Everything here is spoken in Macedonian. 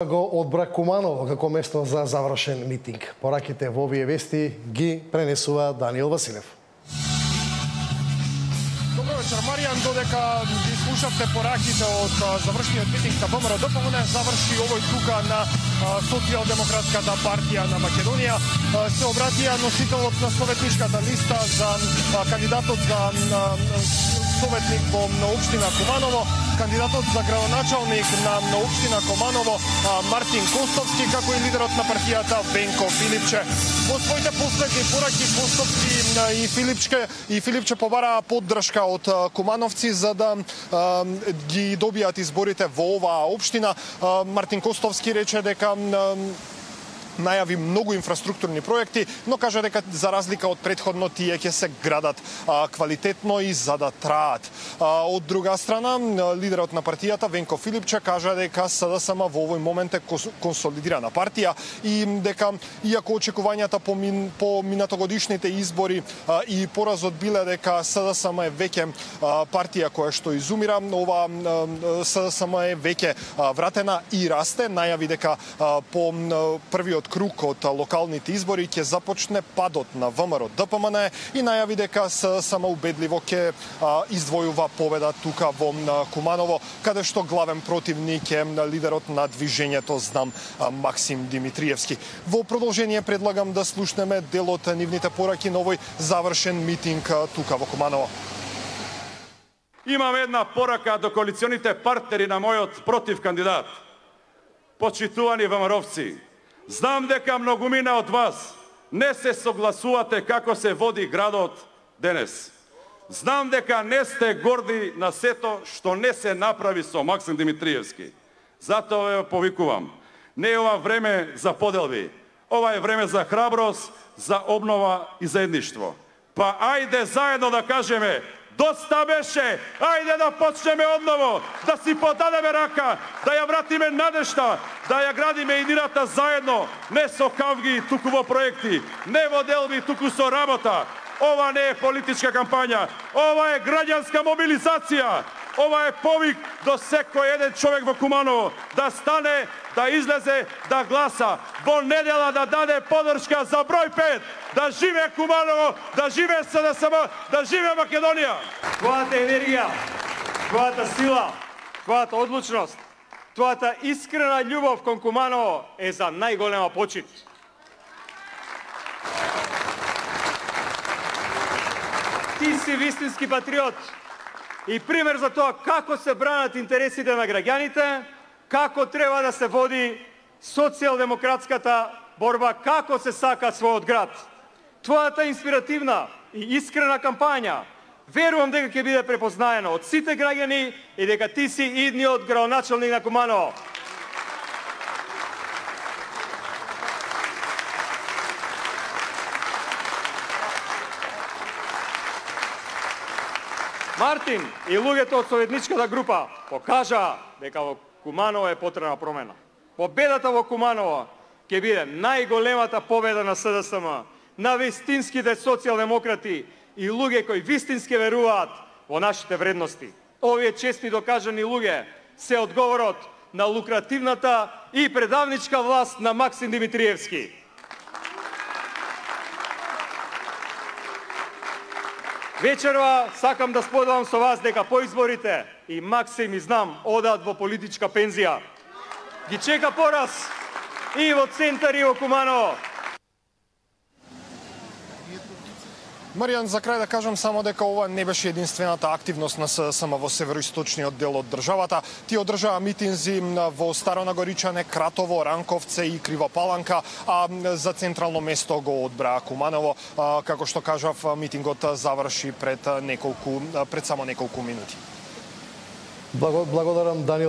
Го одбра Куманово како место за завршен митинг. Пораките во овие вести ги пренесува Даниел Василев. Добро вечер, Маријан. Додека ги слушавте пораките од завршниот митинг на ВМРО-ДПМН, заврши овој тука на Социјалдемократската партија на Македонија. Се обратија носителот на советничката листа за кандидатот за советник во општина Куманово, кандидатот за градоначалник на општина Куманово Мартин Костовски, како и лидерот на партијата Венко Филипче. Во своите последни пораки Костовски и Филипче побараа поддршка од кумановци за да ги добијат изборите во оваа општина. Мартин Костовски рече дека најави многу инфраструктурни проекти, но кажа дека за разлика од претходно тие ќе се градат квалитетно и за да траат. Од друга страна, лидерот на партијата Венко Филипче кажа дека СДСМ во овој момент е консолидирана партија и дека иако очекувањата по минатогодишните избори и поразот биле дека СДСМ е веќе партија која што изумира, ова СДСМ е веќе вратена и расте. Најави дека по првиот круг од локалните избори ќе започне падот на ВМРО-ДПМН и најави дека СДСМ убедливо ќе издвојува победа тука во Куманово, каде што главен противник е лидерот на движењето Знам Максим Димитриевски. Во продолжение предлагам да слушнеме дел од нивните пораки на овој завршен митинг тука во Куманово. Имам една порака до коалиционите партнери на мојот против кандидат. Почитувани ВМРО-вци, знам дека многумина од вас не се согласувате како се води градот денес. Знам дека не сте горди на сето што не се направи со Максим Димитриевски. Затоа ве повикувам. Не е ова време за поделби. Ова е време за храброст, за обнова и заедништво. Па ајде заедно да кажеме: доста беше, ајде да почнеме одново, да си подадеме рака, да ја вратиме надежта, да ја градиме едината заедно, не со кавги, туку во проекти, не во делби, туку со работа. Ова не е политичка кампања, ова е граѓанска мобилизација, ова е повик до секој еден човек во Куманово да стане, да излезе, да гласа, во недела да даде поддршка за број 5, да живее Куманово, да живее СДСМ, да живее Македонија. Твојата енергија, твојата сила, твојата одлучност, твојата искрена љубов кон Куманово е за најголема почит. Ти си вистински патриот и пример за тоа како се бранат интересите на граѓаните, како треба да се води социјалдемократската борба, како се сака својот град. Твојата инспиративна и искрена кампања верувам дека ќе биде препознаена од сите граѓани и дека ти си идниот градоначалник на Куманово. Мартин и луѓето од советничката група покажаа дека во Куманово е потребна промена. Победата во Куманово ќе биде најголемата победа на СДСМ, на вистинските социјалдемократи и луѓе кои вистински веруваат во нашите вредности. Овие честни докажани луѓе се одговорот на лукративната и предавничка власт на Максим Димитриевски. Вечерва сакам да споделам со вас дека по изборите и Максим и Знам одат во политичка пензија. Ги чека пораз и во центар и во Куманово. Маријан, за крај да кажам само дека ова не беше единствената активност на СДСМ во североисточниот дел од државата. Тие одржаа митинзи во Старонагоричане, Кратово, Ранковце и Кривопаланка, а за централно место го одбраа Куманово. Како што кажав, митингот заврши пред само неколку минути. Благодарам, Даниел.